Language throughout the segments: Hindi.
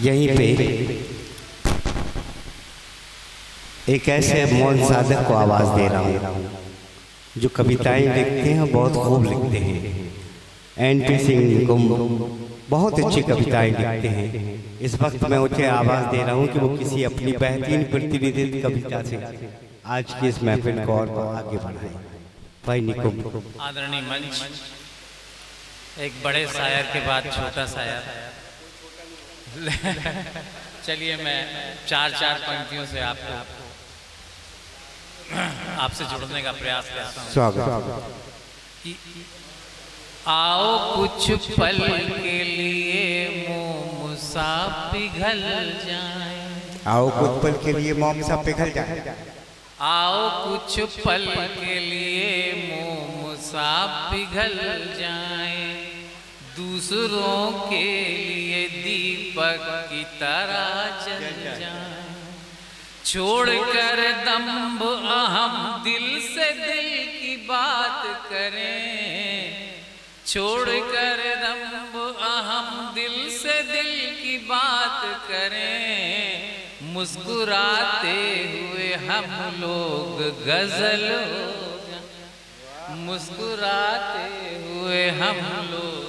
यहीं पे एक ऐसे मौन साधक को आवाज़ दे रहा हूँ जो कविताएं लिखते हैं, बहुत खूब लिखते हैं। एन.पी. सिंह गुम बहुत अच्छी कविताएं लिखते हैं। इस वक्त मैं उसे आवाज़ दे रहा हूँ कि वो किसी अपनी बेहतरीन प्रतिनिधित्व कविता से आज की इस महफिल को और आगे बढ़ाएं। भाई निकुम। आदरणीय मंच, एक बड़े शायर के बाद छोटा शायर। चलिए मैं चार पंक्तियों से आपसे जुड़ने का प्रयास करता हूँ। स्वागत। आओ कुछ पल के लिए मोम सा पिघल जाए। आओ कुछ पल के लिए मोम सा पिघल जाए। आओ कुछ पल के लिए मोम सा पिघल जाए। दूसरों के लिए दीपक की तरह जल जाए। छोड़कर दंभ अहम दिल से दिल की बात करें। छोड़कर दंभ अहम दिल से दिल की बात करें। मुस्कुराते हुए हम लोग गजल हो जाएं। मुस्कुराते हुए हम लोग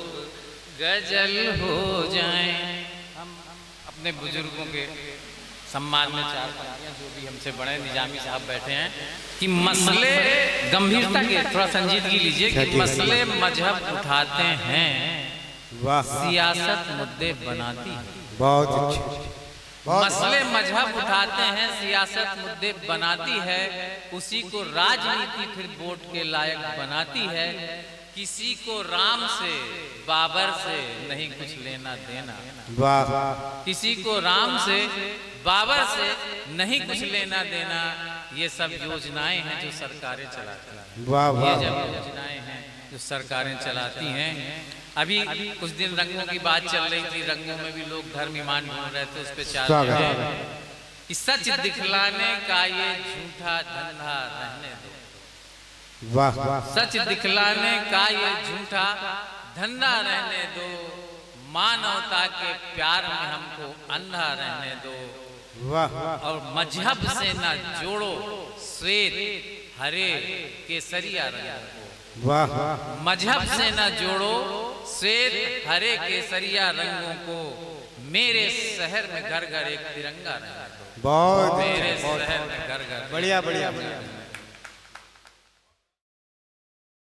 गजल हो जाएं। हम अपने बुजुर्गों के सम्मान में चार पंक्तियां, जो भी हमसे बड़े निजामी साहब बैठे हैं, कि मसले गंभीरता के थोड़ा संजीदगी लीजिए कि मसले मजहब उठाते हैं, सियासत मुद्दे बनाती है। बहुत अच्छे। मसले मजहब उठाते हैं, सियासत मुद्दे बनाती है। उसी को राजनीति फिर वोट के लायक बनाती है। किसी को राम से बाबर से नहीं कुछ लेना देना। वाह। किसी को राम से बाबर से नहीं कुछ लेना देना। ये सब योजनाएं हैं जो सरकारें चलाती हैं। वाह वाह। ये जब योजनाएं हैं जो सरकारें चलाती हैं। अभी कुछ दिन रंगों की बात चल रही थी, रंगों में भी लोग धर्म ईमान ढूंढ रहे थे, उस पर चाल रहे हैं कि सच दिखलाने का ये झूठा धंधा रहने दो। वाह। सच दिखलाने का ये झूठा धंधा रहने दो। मानवता के प्यार में हमको अंधा रहने दो। वाह। और मजहब से न जोड़ो श्वेत हरे केसरिया रंग को। वाह। मजहब से न जोड़ो श्वेत हरे केसरिया रंगों को। मेरे शहर में घर घर एक तिरंगा रंग दो। बहुत मेरे शहर में घर घर बढ़िया बढ़िया बढ़िया।